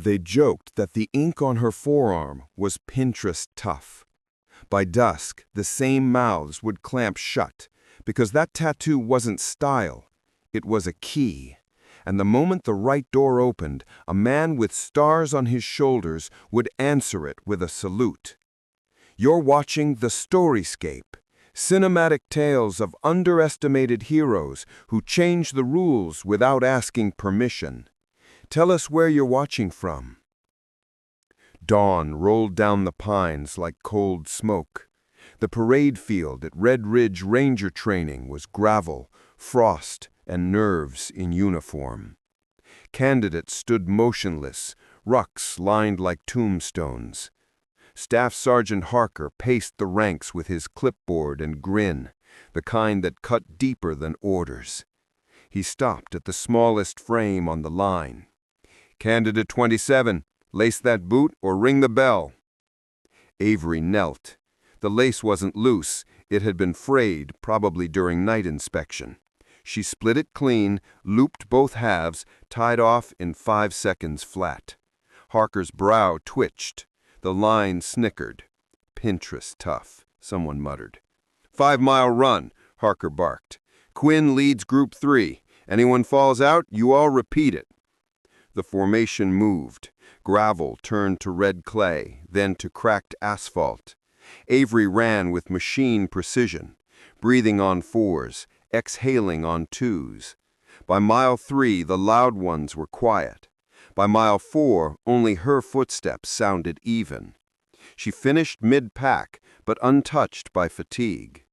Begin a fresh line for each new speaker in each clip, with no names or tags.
They joked that the ink on her forearm was Pinterest tough. By dusk, the same mouths would clamp shut, because that tattoo wasn't style, it was a key. And the moment the right door opened, a man with stars on his shoulders would answer it with a salute. You're watching the Scape, cinematic tales of underestimated heroes who change the rules without asking permission. Tell us where you're watching from. Dawn rolled down the pines like cold smoke. The parade field at Red Ridge Ranger Training was gravel, frost, and nerves in uniform. Candidates stood motionless, rucks lined like tombstones. Staff Sergeant Harker paced the ranks with his clipboard and grin, the kind that cut deeper than orders. He stopped at the smallest frame on the line. Candidate 27, lace that boot or ring the bell. Avery knelt. The lace wasn't loose, it had been frayed, probably during night inspection. She split it clean, looped both halves, tied off in 5 seconds flat. Harker's brow twitched. The line snickered. Pinterest tough, someone muttered. 5-mile run, Harker barked. Quinn leads Group 3. Anyone falls out, you all repeat it. The formation moved. Gravel turned to red clay, then to cracked asphalt. Avery ran with machine precision, breathing on 4s, exhaling on 2s. By mile 3, the loud ones were quiet. By mile 4, only her footsteps sounded even. She finished mid-pack, but untouched by fatigue.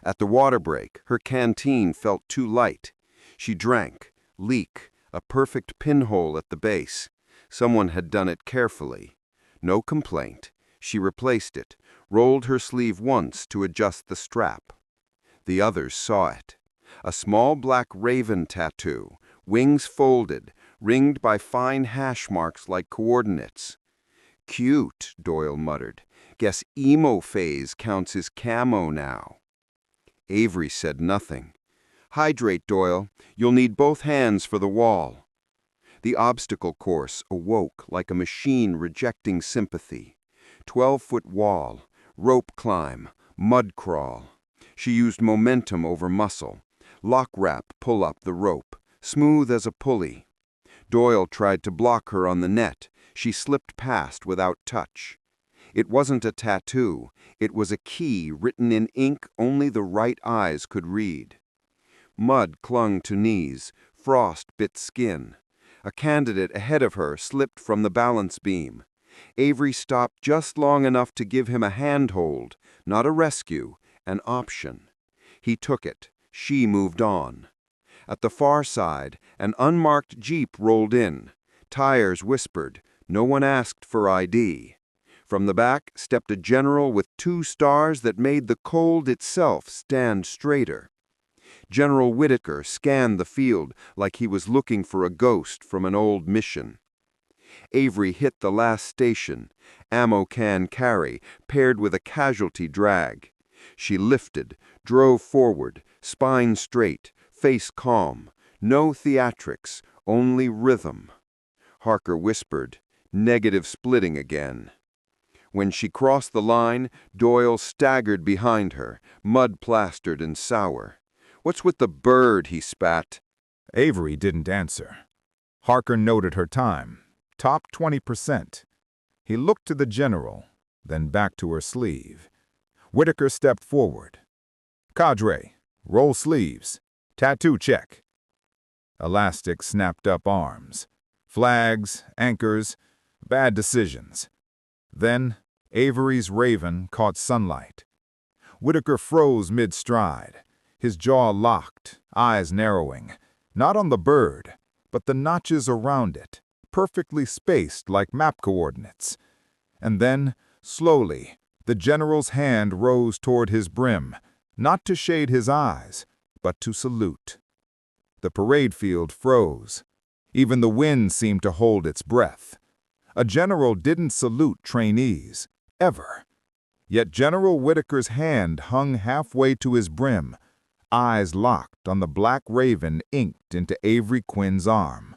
At the water break, her canteen felt too light. She drank, leak, a perfect pinhole at the base. Someone had done it carefully. No complaint. She replaced it, rolled her sleeve once to adjust the strap. The others saw it. A small black raven tattoo, wings folded, ringed by fine hash marks like coordinates. Cute, Doyle muttered. Guess emo phase counts as camo now. Avery said nothing. Hydrate, Doyle. You'll need both hands for the wall. The obstacle course awoke like a machine rejecting sympathy. 12-foot wall, rope climb, mud crawl. She used momentum over muscle. Lock wrap pull up the rope, smooth as a pulley. Doyle tried to block her on the net. She slipped past without touch. It wasn't a tattoo. It was a key written in ink only the right eyes could read. Mud clung to knees. Frost bit skin. A candidate ahead of her slipped from the balance beam. Avery stopped just long enough to give him a handhold, not a rescue, an option. He took it. She moved on. At the far side, an unmarked Jeep rolled in. Tires whispered. No one asked for ID. From the back stepped a general with 2 stars that made the cold itself stand straighter. General Whitaker scanned the field like he was looking for a ghost from an old mission. Avery hit the last station, ammo can carry, paired with a casualty drag. She lifted, drove forward, spine straight, face calm. No theatrics, only rhythm. Harker whispered, negative splitting again. When she crossed the line, Doyle staggered behind her, mud-plastered and sour. What's with the bird, he spat.
Avery didn't answer. Harker noted her time. Top 20%. He looked to the general, then back to her sleeve. Whitaker stepped forward. Cadre, roll sleeves. Tattoo check. Elastic snapped up arms. Flags, anchors, bad decisions. Then Avery's raven caught sunlight. Whitaker froze mid-stride, his jaw locked, eyes narrowing, not on the bird, but the notches around it, perfectly spaced like map coordinates. And then, slowly, the general's hand rose toward his brim, not to shade his eyes, but to salute. The parade field froze. Even the wind seemed to hold its breath. A general didn't salute trainees, ever. Yet General Whitaker's hand hung halfway to his brim, eyes locked on the black raven inked into Avery Quinn's arm.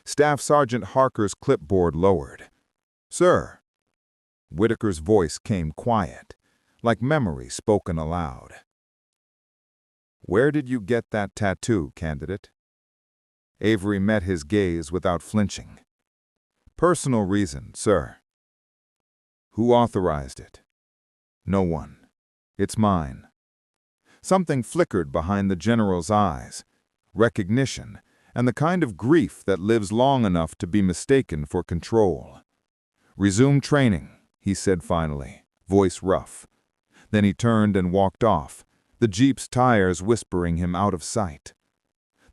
Staff Sergeant Harker's clipboard lowered. "Sir." Whitaker's voice came quiet, like memory spoken aloud. "Where did you get that tattoo, candidate?" Avery met his gaze without flinching. "Personal reason, sir." "Who authorized it?" "No one. It's mine." Something flickered behind the general's eyes. Recognition, and the kind of grief that lives long enough to be mistaken for control. "Resume training," he said finally, voice rough. Then he turned and walked off, the jeep's tires whispering him out of sight.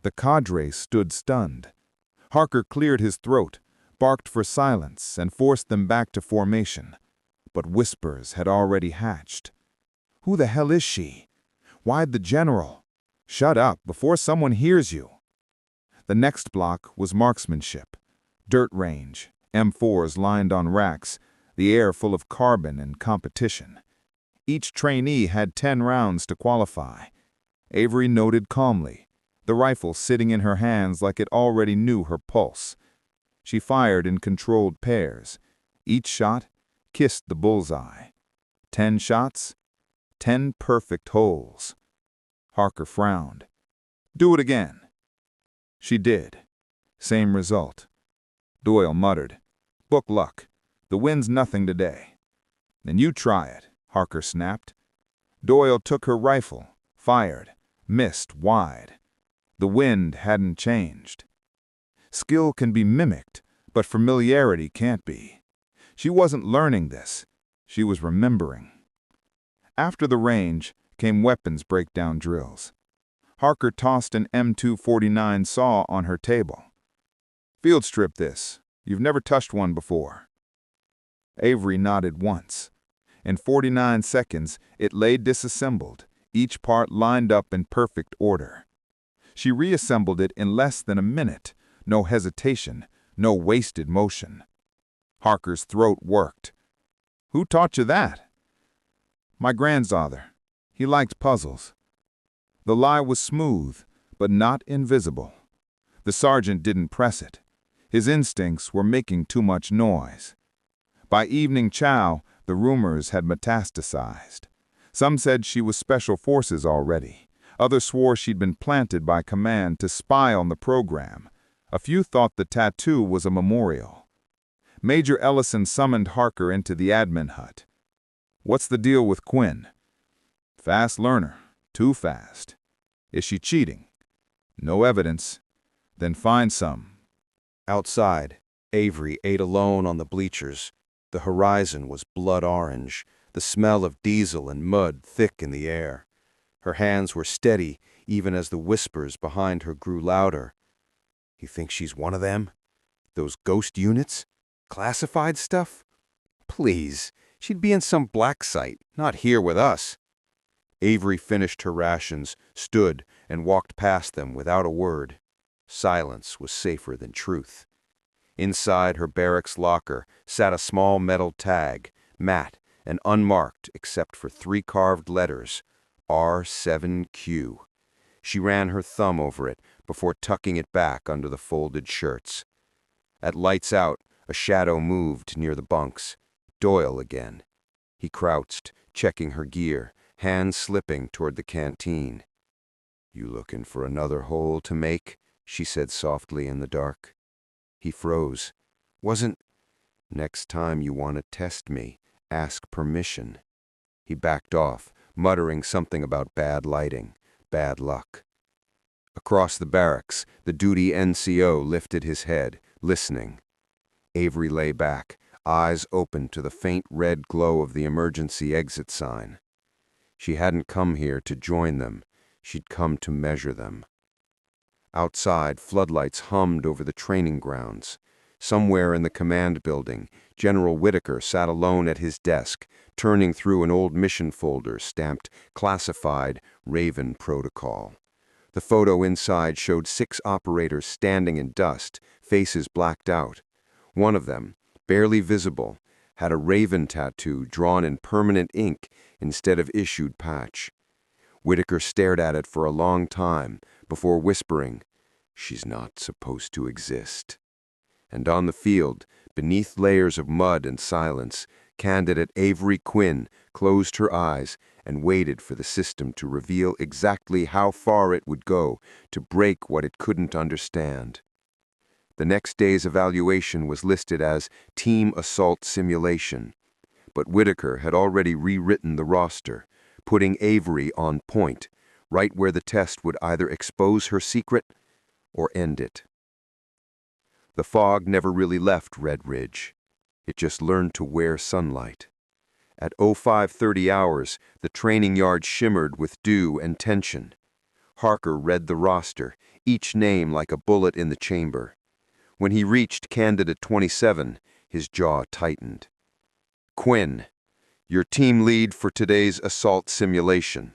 The cadre stood stunned. Harker cleared his throat, barked for silence, and forced them back to formation. But whispers had already hatched. "Who the hell is she? Why'd the general?" "Shut up before someone hears you." The next block was marksmanship. Dirt range, M4s lined on racks, the air full of carbon and competition. Each trainee had 10 rounds to qualify. Avery noted calmly, the rifle sitting in her hands like it already knew her pulse. She fired in controlled pairs. Each shot kissed the bullseye. 10 shots, 10 perfect holes. Harker frowned. "Do it again." She did. Same result. Doyle muttered, "Book luck. The wind's nothing today." "Then you try it," Harker snapped. Doyle took her rifle, fired, missed wide. The wind hadn't changed. Skill can be mimicked, but familiarity can't be. She wasn't learning this. She was remembering. After the range came weapons breakdown drills. Harker tossed an M249 saw on her table. "Field strip this. You've never touched one before." Avery nodded once. In 49 seconds, it lay disassembled, each part lined up in perfect order. She reassembled it in less than a minute, no hesitation, no wasted motion. Harker's throat worked. "Who taught you that?" "My grandfather. He liked puzzles." The lie was smooth, but not invisible. The sergeant didn't press it. His instincts were making too much noise. By evening chow, the rumors had metastasized. Some said she was special forces already. Others swore she'd been planted by command to spy on the program. A few thought the tattoo was a memorial. Major Ellison summoned Harker into the admin hut. "What's the deal with Quinn?" "Fast learner. Too fast." "Is she cheating?" "No evidence." "Then find some."
Outside, Avery ate alone on the bleachers. The horizon was blood orange, the smell of diesel and mud thick in the air. Her hands were steady, even as the whispers behind her grew louder. "You think she's one of them? Those ghost units? Classified stuff? Please, she'd be in some black site, not here with us." Avery finished her rations, stood, and walked past them without a word. Silence was safer than truth. Inside her barracks locker sat a small metal tag, matte and unmarked except for 3 carved letters, R7Q. She ran her thumb over it before tucking it back under the folded shirts. At lights out, a shadow moved near the bunks. Doyle again. He crouched, checking her gear, hands slipping toward the canteen. "You looking for another hole to make?" she said softly in the dark. He froze. "Next time you want to test me, ask permission." He backed off, muttering something about bad lighting, bad luck. Across the barracks, the duty NCO lifted his head, listening. Avery lay back, eyes open to the faint red glow of the emergency exit sign. She hadn't come here to join them. She'd come to measure them. Outside, floodlights hummed over the training grounds. Somewhere in the command building, General Whitaker sat alone at his desk, turning through an old mission folder stamped Classified Raven Protocol. The photo inside showed 6 operators standing in dust, faces blacked out. One of them, barely visible, had a raven tattoo drawn in permanent ink instead of issued patch. Whitaker stared at it for a long time before whispering, "She's not supposed to exist." And on the field, beneath layers of mud and silence, candidate Avery Quinn closed her eyes and waited for the system to reveal exactly how far it would go to break what it couldn't understand. The next day's evaluation was listed as Team Assault Simulation, but Whitaker had already rewritten the roster, putting Avery on point, right where the test would either expose her secret or end it. The fog never really left Red Ridge. It just learned to wear sunlight. At 0530 hours, the training yard shimmered with dew and tension. Harker read the roster, each name like a bullet in the chamber. When he reached candidate 27, his jaw tightened. Quinn, your team lead for today's assault simulation.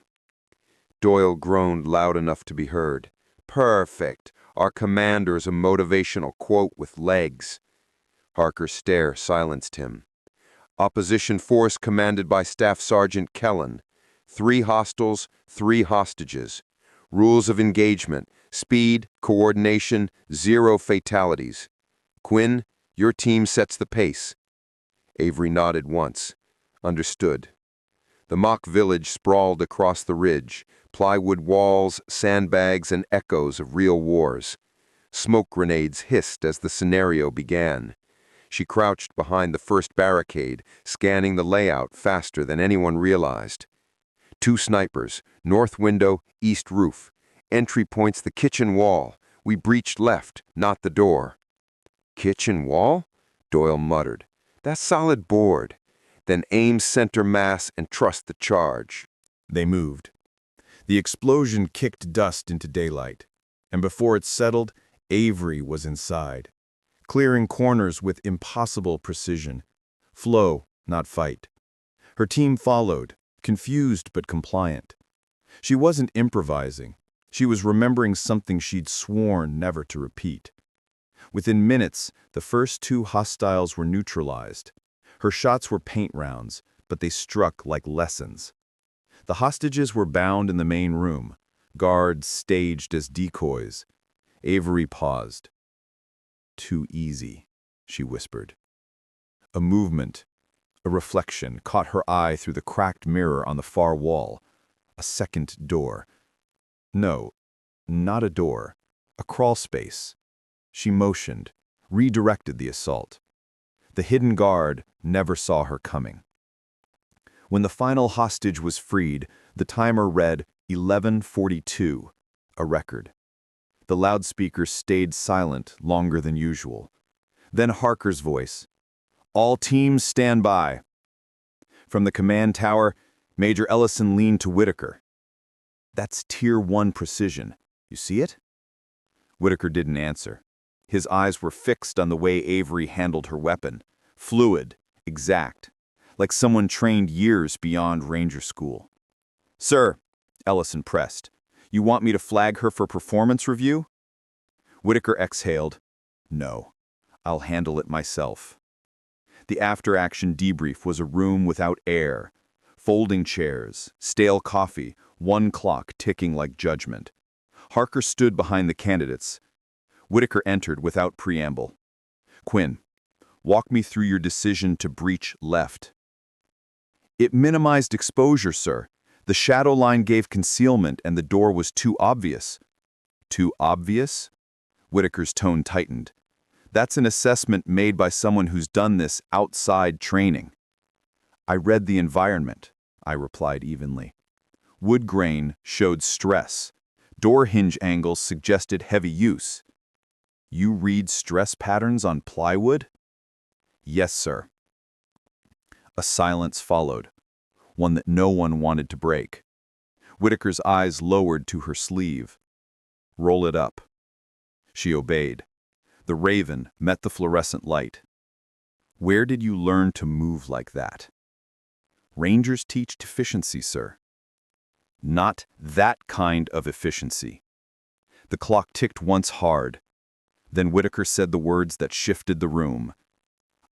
Doyle groaned loud enough to be heard. Perfect. Our commander's a motivational quote with legs. Harker's stare silenced him. Opposition force commanded by Staff Sergeant Kellen. 3 hostiles, 3 hostages. Rules of engagement, speed, coordination, 0 fatalities. Quinn, your team sets the pace. Avery nodded once. Understood. The mock village sprawled across the ridge, plywood walls, sandbags, and echoes of real wars. Smoke grenades hissed as the scenario began. She crouched behind the first barricade, scanning the layout faster than anyone realized. 2 snipers, north window, east roof. Entry points the kitchen wall. We breached left, not the door. Kitchen wall? Doyle muttered. That's solid board. Then aim center mass and trust the charge.
They moved. The explosion kicked dust into daylight, and before it settled, Avery was inside, clearing corners with impossible precision. Flow, not fight. Her team followed, confused but compliant. She wasn't improvising. She was remembering something she'd sworn never to repeat. Within minutes, the first 2 hostiles were neutralized. Her shots were paint rounds, but they struck like lessons. The hostages were bound in the main room, guards staged as decoys. Avery paused. Too easy, she whispered. A movement, a reflection, caught her eye through the cracked mirror on the far wall. A second door. No, not a door. A crawl space. She motioned, redirected the assault. The hidden guard never saw her coming. When the final hostage was freed, the timer read 11:42, a record. The loudspeaker stayed silent longer than usual. Then Harker's voice. All teams stand by. From the command tower, Major Ellison leaned to Whitaker. That's Tier 1 precision. You see it? Whitaker didn't answer. His eyes were fixed on the way Avery handled her weapon. Fluid, exact, like someone trained years beyond Ranger School. Sir, Ellison pressed, you want me to flag her for performance review? Whitaker exhaled. No, I'll handle it myself. The after-action debrief was a room without air. Folding chairs, stale coffee, 1 clock ticking like judgment. Harker stood behind the candidates. Whitaker entered without preamble. Quinn, walk me through your decision to breach left. It minimized exposure, sir. The shadow line gave concealment and the door was too obvious. Too obvious? Whitaker's tone tightened. That's an assessment made by someone who's done this outside training. I read the environment, I replied evenly. Wood grain showed stress. Door hinge angles suggested heavy use. You read stress patterns on plywood? Yes, sir. A silence followed, one that no one wanted to break. Whitaker's eyes lowered to her sleeve. Roll it up. She obeyed. The raven met the fluorescent light. Where did you learn to move like that? Rangers teach efficiency, sir. Not that kind of efficiency. The clock ticked once hard. Then Whitaker said the words that shifted the room.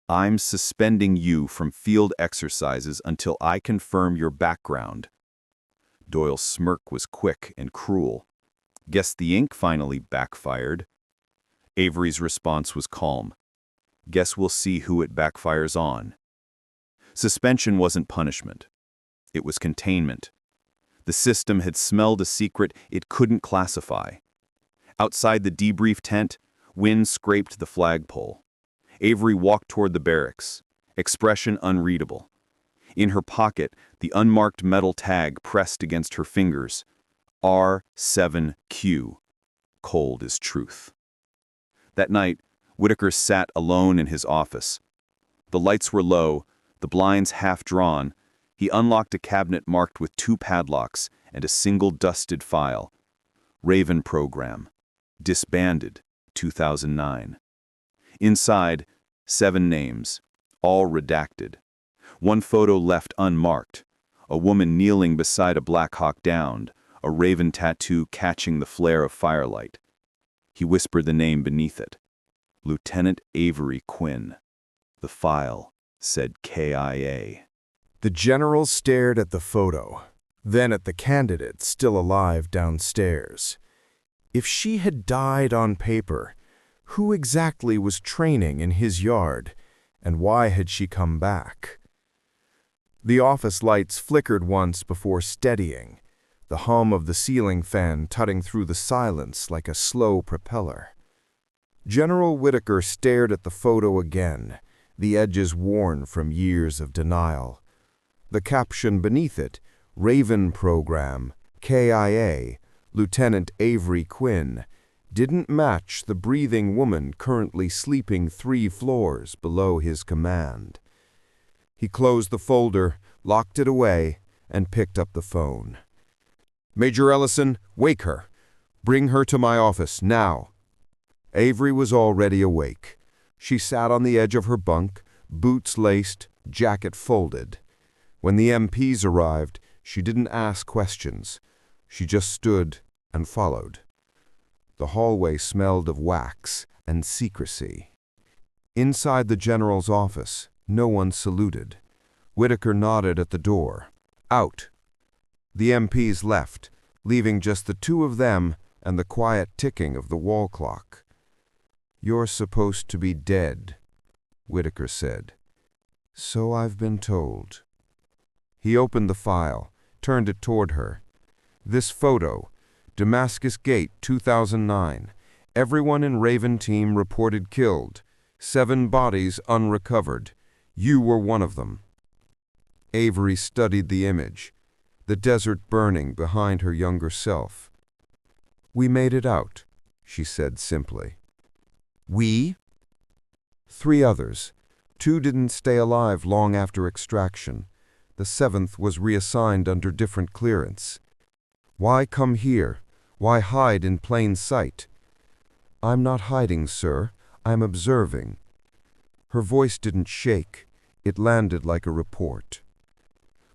I'm suspending you from field exercises until I confirm your background. Doyle's smirk was quick and cruel. Guess the ink finally backfired. Avery's response was calm.
Guess we'll see who it backfires on. Suspension wasn't punishment. It was containment. The system had smelled a secret it couldn't classify. Outside the debrief tent, wind scraped the flagpole. Avery walked toward the barracks, expression unreadable. In her pocket, the unmarked metal tag pressed against her fingers. R7Q. Cold as truth. That night, Whitaker sat alone in his office. The lights were low, the blinds half drawn. He unlocked a cabinet marked with 2 padlocks and a single dusted file. Raven Program. Disbanded, 2009. Inside, 7 names, all redacted. One photo left unmarked. A woman kneeling beside a Black Hawk Down, a raven tattoo catching the flare of firelight. He whispered the name beneath it. Lieutenant Avery Quinn. The file said KIA.
The general stared at the photo, then at the candidate still alive downstairs. If she had died on paper, who exactly was training in his yard, and why had she come back? The office lights flickered once before steadying, the hum of the ceiling fan tutting through the silence like a slow propeller. General Whitaker stared at the photo again, the edges worn from years of denial. The caption beneath it, Raven Program, KIA, Lieutenant Avery Quinn, didn't match the breathing woman currently sleeping 3 floors below his command. He closed the folder, locked it away, and picked up the phone. "Major Ellison, wake her. Bring her to my office, now." Avery was already awake. She sat on the edge of her bunk, boots laced, jacket folded. When the MPs arrived, she didn't ask questions. She just stood and followed. The hallway smelled of wax and secrecy. Inside the general's office, no one saluted. Whitaker nodded at the door. Out. The MPs left, leaving just the 2 of them and the quiet ticking of the wall clock. "You're supposed to be dead," Whitaker said. "So I've been told." He opened the file, turned it toward her. "This photo, Damascus Gate, 2009. Everyone in Raven team reported killed. 7 bodies unrecovered. You were one of them." Avery studied the image, the desert burning behind her younger self. "We made it out," she said simply. "We?" 3 others. 2 didn't stay alive long after extraction. The 7th was reassigned under different clearance. "Why come here? Why hide in plain sight?" "I'm not hiding, sir. I'm observing." Her voice didn't shake. It landed like a report.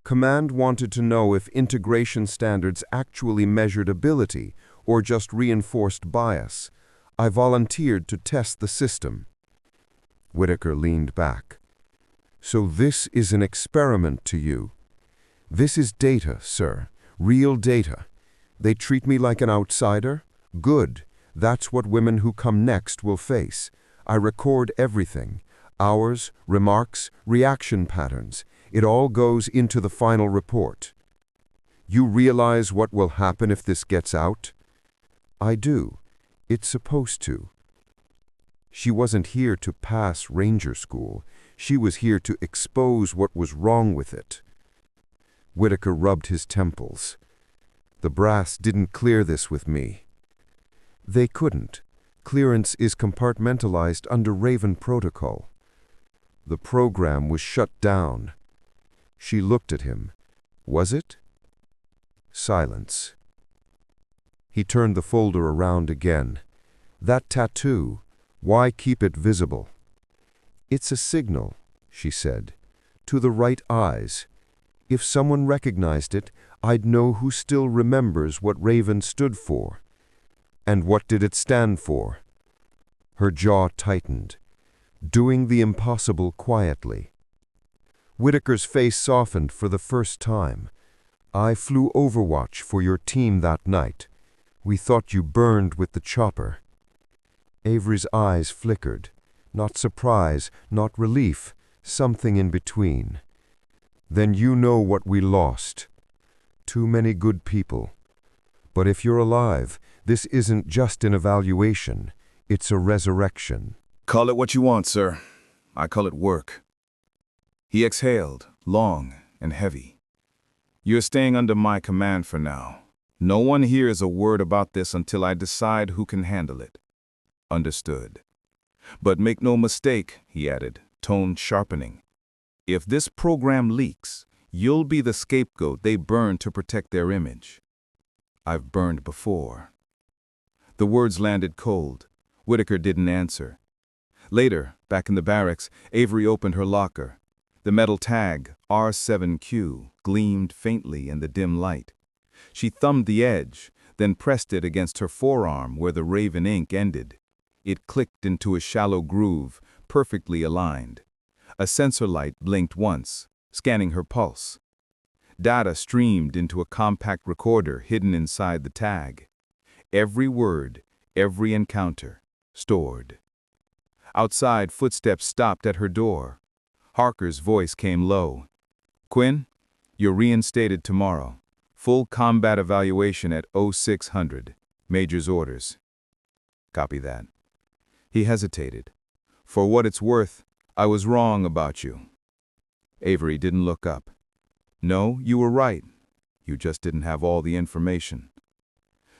Command wanted to know if integration standards actually measured ability or just reinforced bias. I volunteered to test the system. Whitaker leaned back. "So this is an experiment to you?" "This is data, sir. Real data. They treat me like an outsider? Good. That's what women who come next will face. I record everything. Hours, remarks, reaction patterns. It all goes into the final report." "You realize what will happen if this gets out?" "I do. It's supposed to." She wasn't here to pass ranger school. She was here to expose what was wrong with it. Whitaker rubbed his temples. "The brass didn't clear this with me." "They couldn't. Clearance is compartmentalized under Raven protocol." "The program was shut down." She looked at him. "Was it?" Silence. He turned the folder around again. "That tattoo, why keep it visible?" "It's a signal," she said, "to the right eyes. If someone recognized it, I'd know who still remembers what Raven stood for." "And what did it stand for?" Her jaw tightened. "Doing the impossible quietly." Whitaker's face softened for the first time. "I flew Overwatch for your team that night. We thought you burned with the chopper." Avery's eyes flickered.
not surprise, not relief, something in between. Then you know what we lost. Too many good people. But if you're alive, this isn't just an evaluation, it's a resurrection.
Call it what you want, sir. I call it work. He exhaled, long and heavy. You're staying under my command for now. No one hears a word about this until I decide who can handle it. Understood. But make no mistake, he added, tone sharpening. If this program leaks, you'll be the scapegoat they burn to protect their image. I've burned before. The words landed cold. Whitaker didn't answer. Later, back in the barracks, Avery opened her locker. The metal tag, R7Q, gleamed faintly in the dim light. She thumbed the edge, then pressed it against her forearm where the raven ink ended. It clicked into a shallow groove, perfectly aligned. A sensor light blinked once, scanning her pulse. Data streamed into a compact recorder hidden inside the tag. Every word, every encounter, stored. Outside, footsteps stopped at her door. Harker's voice came low. "Quinn, you're reinstated tomorrow. Full combat evaluation at 0600. Major's orders." "Copy that." He hesitated. "For what it's worth, I was wrong about you." Avery didn't look up. "No, you were right. You just didn't have all the information."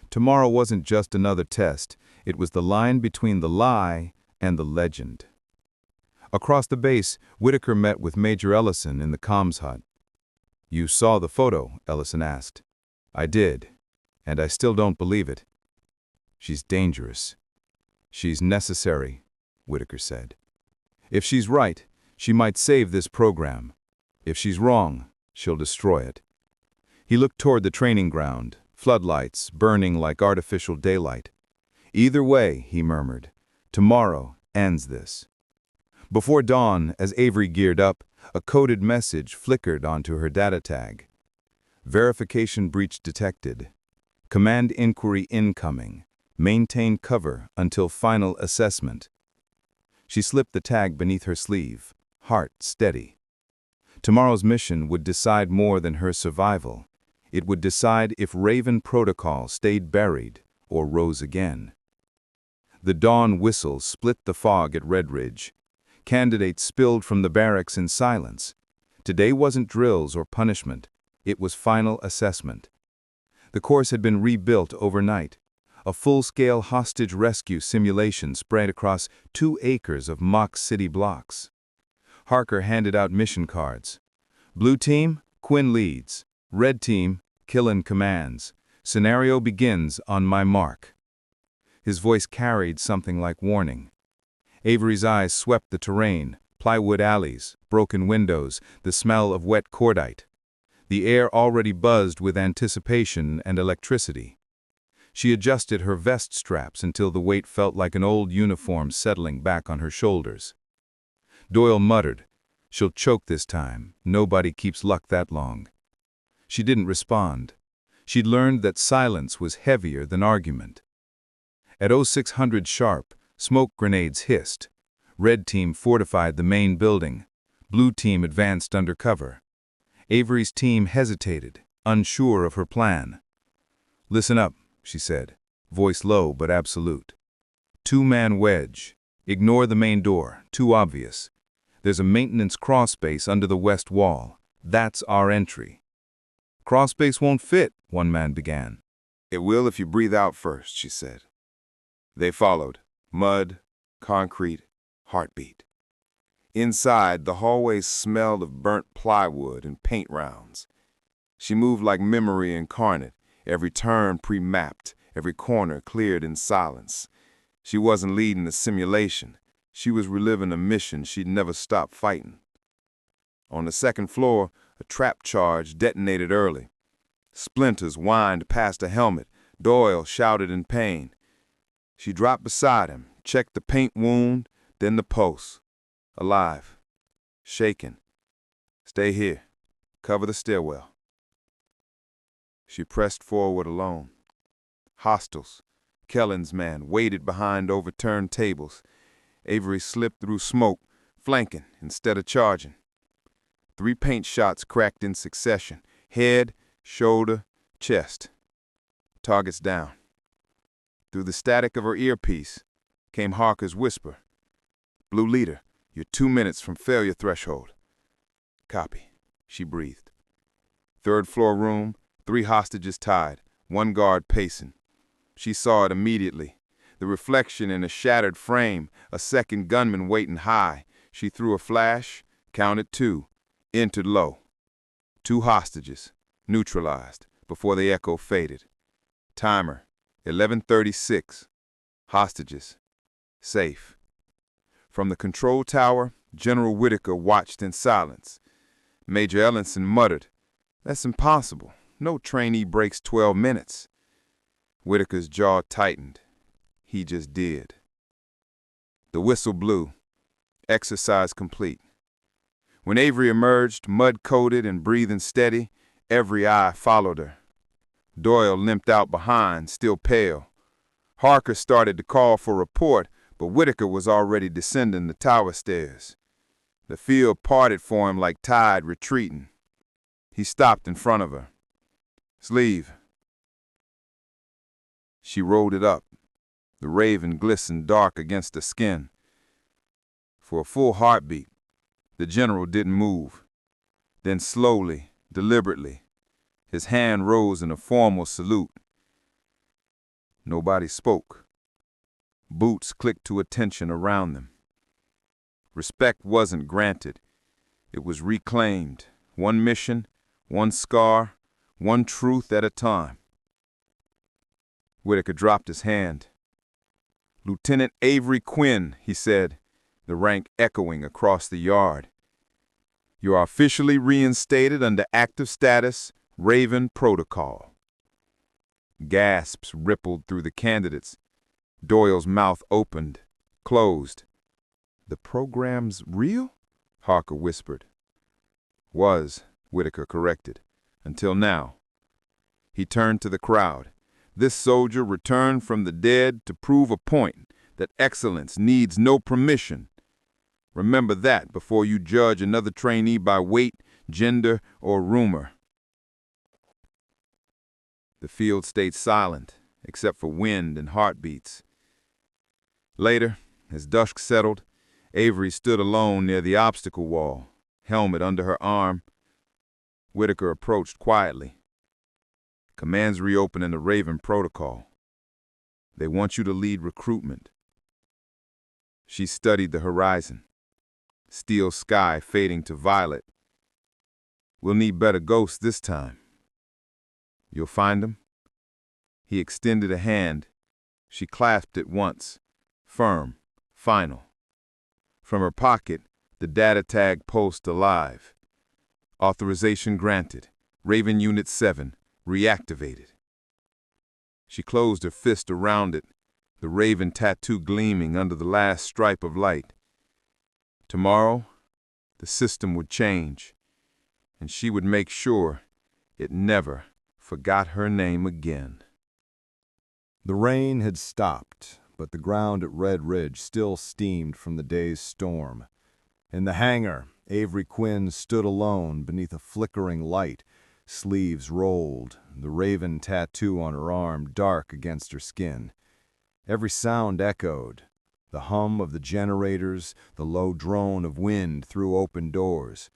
Tomorrow wasn't just another test. It was the line between the lie and the legend. Across the base, Whitaker met with Major Ellison in the comms hut. "You saw the photo?" Ellison asked. "I did, and I still don't believe it." "She's dangerous." "She's necessary," Whitaker said. "If she's right, she might save this program. If she's wrong, she'll destroy it." He looked toward the training ground, floodlights burning like artificial daylight. "Either way," he murmured, "tomorrow ends this." Before dawn, as Avery geared up, a coded message flickered onto her data tag. "Verification breach detected. Command inquiry incoming. Maintain cover until final assessment." She slipped the tag beneath her sleeve, heart steady. Tomorrow's mission would decide more than her survival. It would decide if Raven Protocol stayed buried or rose again. The dawn whistle split the fog at Red Ridge. Candidates spilled from the barracks in silence. Today wasn't drills or punishment. It was final assessment. The course had been rebuilt overnight. A full-scale hostage rescue simulation spread across 2 acres of mock city blocks. Harker handed out mission cards. "Blue team, Quinn leads. Red team, Killen commands. Scenario begins on my mark." His voice carried something like warning. Avery's eyes swept the terrain, plywood alleys, broken windows, the smell of wet cordite. The air already buzzed with anticipation and electricity. She adjusted her vest straps until the weight felt like an old uniform settling back on her shoulders. Doyle muttered, "She'll choke this time. Nobody keeps luck that long." She didn't respond. She'd learned that silence was heavier than argument. At 0600 sharp, smoke grenades hissed. Red team fortified the main building. Blue team advanced under cover. Avery's team hesitated, unsure of her plan. "Listen up," she said, voice low but absolute. "2-man wedge. Ignore the main door, too obvious. There's a maintenance crawlspace under the west wall. That's our entry." "Crawlspace won't fit," one man began.
"It will if you breathe out first," she said. They followed. Mud, concrete, heartbeat. Inside, the hallways smelled of burnt plywood and paint rounds. She moved like memory incarnate, every turn pre-mapped, every corner cleared in silence. She wasn't leading a simulation. She was reliving a mission she'd never stopped fighting. On the second floor, a trap charge detonated early. Splinters whined past a helmet. Doyle shouted in pain. She dropped beside him, checked the paint wound, then the pulse. Alive. Shaking. "Stay here. Cover the stairwell." She pressed forward alone. Hostiles. Kellen's man waited behind overturned tables. Avery slipped through smoke, flanking instead of charging. 3 paint shots cracked in succession. Head, shoulder, chest. Targets down. Through the static of her earpiece came Harker's whisper. "Blue leader, you're 2 minutes from failure threshold." "Copy," she breathed. 3rd floor room, 3 hostages tied, 1 guard pacing. She saw it immediately. The reflection in a shattered frame, a 2nd gunman waiting high. She threw a flash, counted 2, entered low. 2 hostages, neutralized, before the echo faded. Timer, 11:36. Hostages, safe. From the control tower, General Whitaker watched in silence. Major Ellenson muttered, "That's impossible. No trainee breaks 12 minutes. Whitaker's jaw tightened. He just did. The whistle blew. Exercise complete. When Avery emerged, mud-coated and breathing steady, every eye followed her. Doyle limped out behind, still pale. Harker started to call for report, but Whitaker was already descending the tower stairs. The field parted for him like tide retreating. He stopped in front of her. "Sleeve." She rolled it up. The raven glistened dark against the skin. For a full heartbeat, the general didn't move. Then slowly, deliberately, his hand rose in a formal salute. Nobody spoke. Boots clicked to attention around them. Respect wasn't granted. It was reclaimed. 1 mission, 1 scar, 1 truth at a time. Whitaker dropped his hand. "Lieutenant Avery Quinn," he said, the rank echoing across the yard. "You are officially reinstated under active status, Raven Protocol." Gasps rippled through the candidates. Doyle's mouth opened, closed. "The program's real?" Harker whispered. "Was," Whitaker corrected, "until now." He turned to the crowd. "This soldier returned from the dead to prove a point that excellence needs no permission. Remember that before you judge another trainee by weight, gender, or rumor." The field stayed silent, except for wind and heartbeats. Later, as dusk settled, Avery stood alone near the obstacle wall, helmet under her arm. Whitaker approached quietly. "Command's reopening the Raven Protocol. They want you to lead recruitment." She studied the horizon. Steel sky fading to violet. "We'll need better ghosts this time." "You'll find them?" He extended a hand. She clasped it once. Firm, final. From her pocket, the data tag pulsed alive. "Authorization granted. Raven Unit 7, reactivated." She closed her fist around it, the raven tattoo gleaming under the last stripe of light. Tomorrow, the system would change, and she would make sure it never forgot her name again.
The rain had stopped, but the ground at Red Ridge still steamed from the day's storm. In the hangar, Avery Quinn stood alone beneath a flickering light, sleeves rolled, the raven tattoo on her arm dark against her skin. Every sound echoed, the hum of the generators, the low drone of wind through open doors.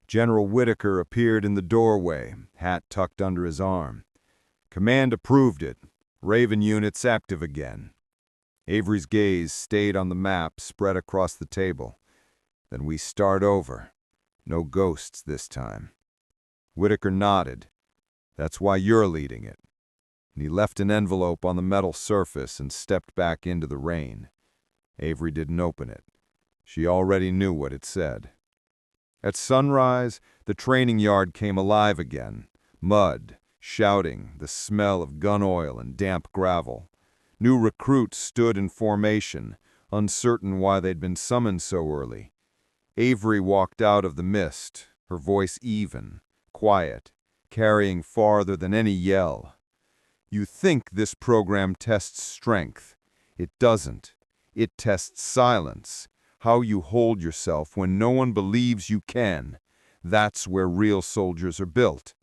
General Whitaker appeared in the doorway, hat tucked under his arm. "Command approved it. Raven units active again." Avery's gaze stayed on the map spread across the table. "Then we start over. No ghosts this time." Whitaker nodded. "That's why you're leading it." And he left an envelope on the metal surface and stepped back into the rain. Avery didn't open it. She already knew what it said. At sunrise, the training yard came alive again. Mud, shouting, the smell of gun oil and damp gravel. New recruits stood in formation, uncertain why they'd been summoned so early. Avery walked out of the mist, her voice even, quiet, carrying farther than any yell. "You think this program tests strength. It doesn't.
It tests silence, how you hold yourself when no one believes you can. That's where real soldiers are built.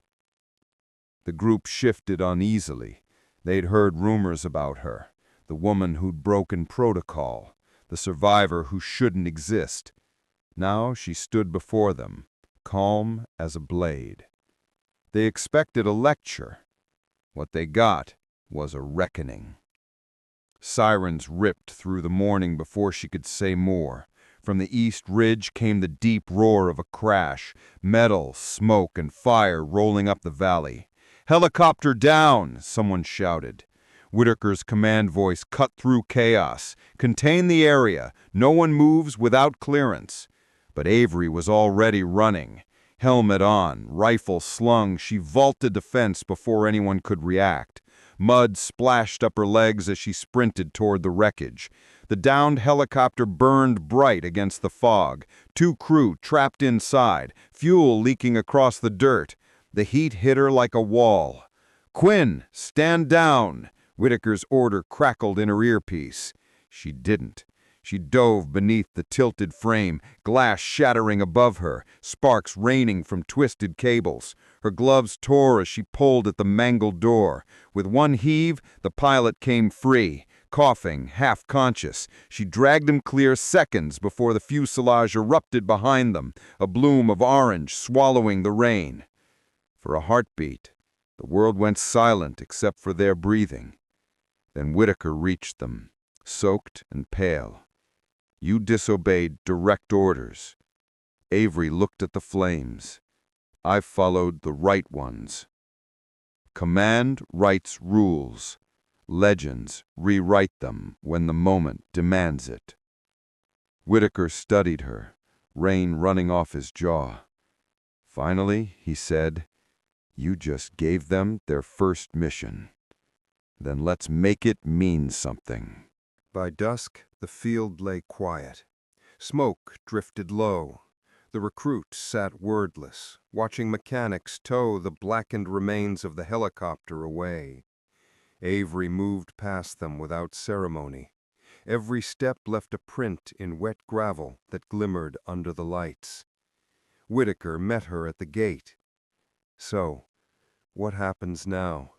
The group shifted uneasily. They'd heard rumors about her, the woman who'd broken protocol, the survivor who shouldn't exist. Now she stood before them, calm as a blade. They expected a lecture. What they got was a reckoning. Sirens ripped through the morning before she could say more. From the east ridge came the deep roar of a crash, metal, smoke, and fire rolling up the valley. "Helicopter down!" someone shouted. Whitaker's command voice cut through chaos. "Contain the area. No one moves without clearance." But Avery was already running. Helmet on, rifle slung, she vaulted the fence before anyone could react. Mud splashed up her legs as she sprinted toward the wreckage. The downed helicopter burned bright against the fog. 2 crew trapped inside, fuel leaking across the dirt. The heat hit her like a wall. "Quinn, stand down!" Whitaker's order crackled in her earpiece. She didn't. She dove beneath the tilted frame, glass shattering above her, sparks raining from twisted cables. Her gloves tore as she pulled at the mangled door. With one heave, the pilot came free. Coughing, half-conscious, she dragged him clear seconds before the fuselage erupted behind them, a bloom of orange swallowing the rain. For a heartbeat, the world went silent except for their breathing. Then Whitaker reached them, soaked and pale. "You disobeyed direct orders." Avery looked at the flames. "I followed the right ones." Command writes rules. Legends rewrite them when the moment demands it. Whitaker studied her, rain running off his jaw. Finally, he said, "You just gave them their first mission. Then let's make it mean something." By dusk, the field lay quiet. Smoke drifted low. The recruits sat wordless, watching mechanics tow the blackened remains of the helicopter away. Avery moved past them without ceremony. Every step left a print in wet gravel that glimmered under the lights. Whitaker met her at the gate. "So, what happens now?"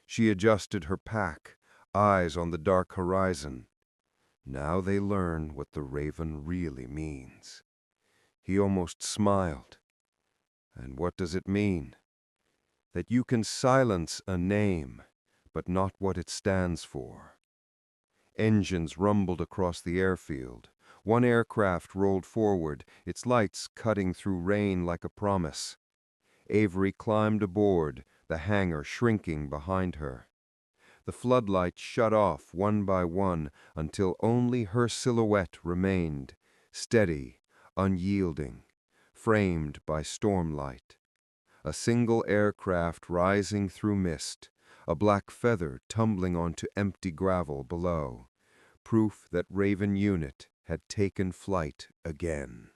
She adjusted her pack, eyes on the dark horizon. "Now they learn what the raven really means." He almost smiled. "And what does it mean?" "That you can silence a name, but not what it stands for." Engines rumbled across the airfield. One aircraft rolled forward, its lights cutting through rain like a promise. Avery climbed aboard, the hangar shrinking behind her. The floodlights shut off one by one until only her silhouette remained, steady, unyielding, framed by stormlight. A single aircraft rising through mist, a black feather tumbling onto empty gravel below, proof that Raven Unit had taken flight again.